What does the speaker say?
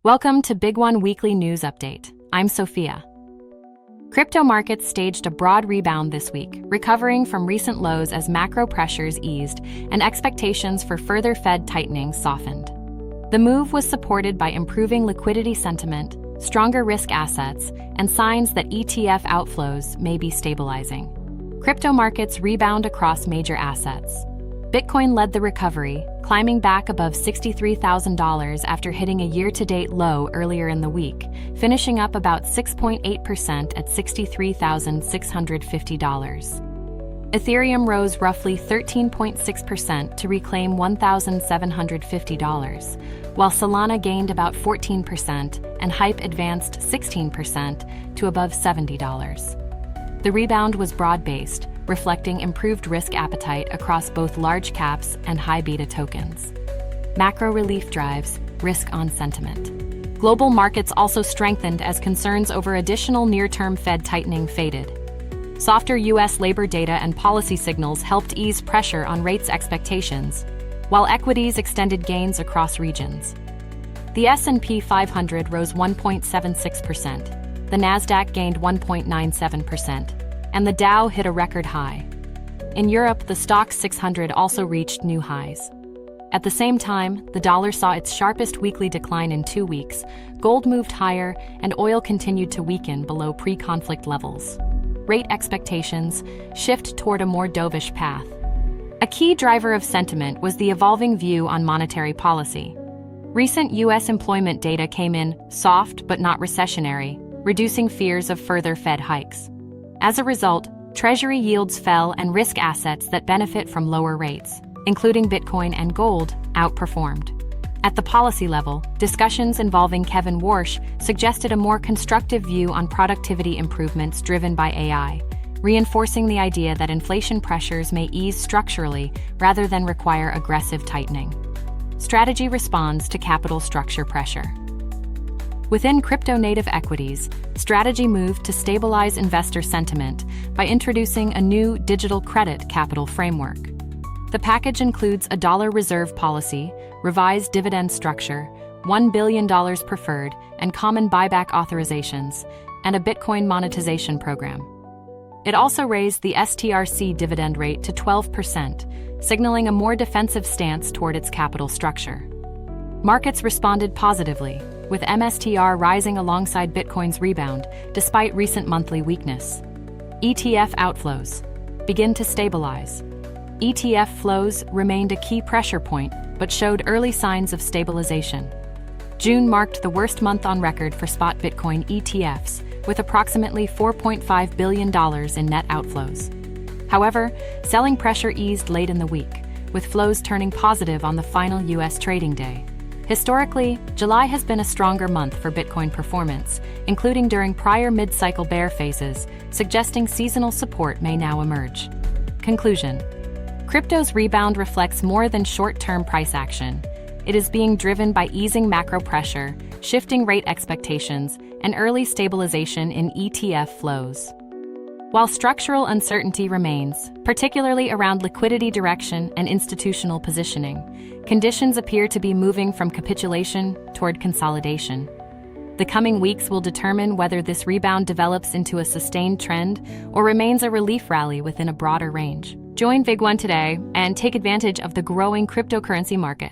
Welcome to BigONE Weekly News Update. I'm Sophia. Crypto markets staged a broad rebound this week, recovering from recent lows as macro pressures eased and expectations for further Fed tightening softened. The move was supported by improving liquidity sentiment, stronger risk assets, and signs that ETF outflows may be stabilizing. Crypto markets rebound across major assets. Bitcoin led the recovery, climbing back above $63,000 after hitting a year-to-date low earlier in the week, finishing up about 6.8% at $63,650. Ethereum rose roughly 13.6% to reclaim $1,750, while Solana gained about 14% and Hype advanced 16% to above $70. The rebound was broad-based, reflecting improved risk appetite across both large caps and high beta tokens. Macro relief drives risk on sentiment. Global markets also strengthened as concerns over additional near-term Fed tightening faded. Softer U.S. labor data and policy signals helped ease pressure on rates expectations, while equities extended gains across regions. The S&P 500 rose 1.76%, the Nasdaq gained 1.97%, and the Dow hit a record high. In Europe, the Stoxx 600 also reached new highs. At the same time, the dollar saw its sharpest weekly decline in 2 weeks, gold moved higher, and oil continued to weaken below pre-conflict levels. Rate expectations shift toward a more dovish path. A key driver of sentiment was the evolving view on monetary policy. Recent U.S. employment data came in soft but not recessionary, reducing fears of further Fed hikes. As a result, Treasury yields fell and risk assets that benefit from lower rates, including Bitcoin and gold, outperformed. At the policy level, discussions involving Kevin Warsh suggested a more constructive view on productivity improvements driven by AI, reinforcing the idea that inflation pressures may ease structurally rather than require aggressive tightening. Strategy responds to capital structure pressure. Within crypto-native equities, strategy moved to stabilize investor sentiment by introducing a new digital credit capital framework. The package includes a dollar reserve policy, revised dividend structure, $1 billion preferred and common buyback authorizations, and a Bitcoin monetization program. It also raised the STRC dividend rate to 12%, signaling a more defensive stance toward its capital structure. Markets responded positively, with MSTR rising alongside Bitcoin's rebound despite recent monthly weakness. ETF outflows begin to stabilize. ETF flows remained a key pressure point but showed early signs of stabilization. June marked the worst month on record for spot Bitcoin ETFs, with approximately $4.5 billion in net outflows. However, selling pressure eased late in the week, with flows turning positive on the final U.S. trading day. Historically, July has been a stronger month for Bitcoin performance, including during prior mid-cycle bear phases, suggesting seasonal support may now emerge. Conclusion: crypto's rebound reflects more than short-term price action. It is being driven by easing macro pressure, shifting rate expectations, and early stabilization in ETF flows. While structural uncertainty remains, particularly around liquidity direction and institutional positioning, conditions appear to be moving from capitulation toward consolidation. The coming weeks will determine whether this rebound develops into a sustained trend or remains a relief rally within a broader range. Join BigONE today and take advantage of the growing cryptocurrency market.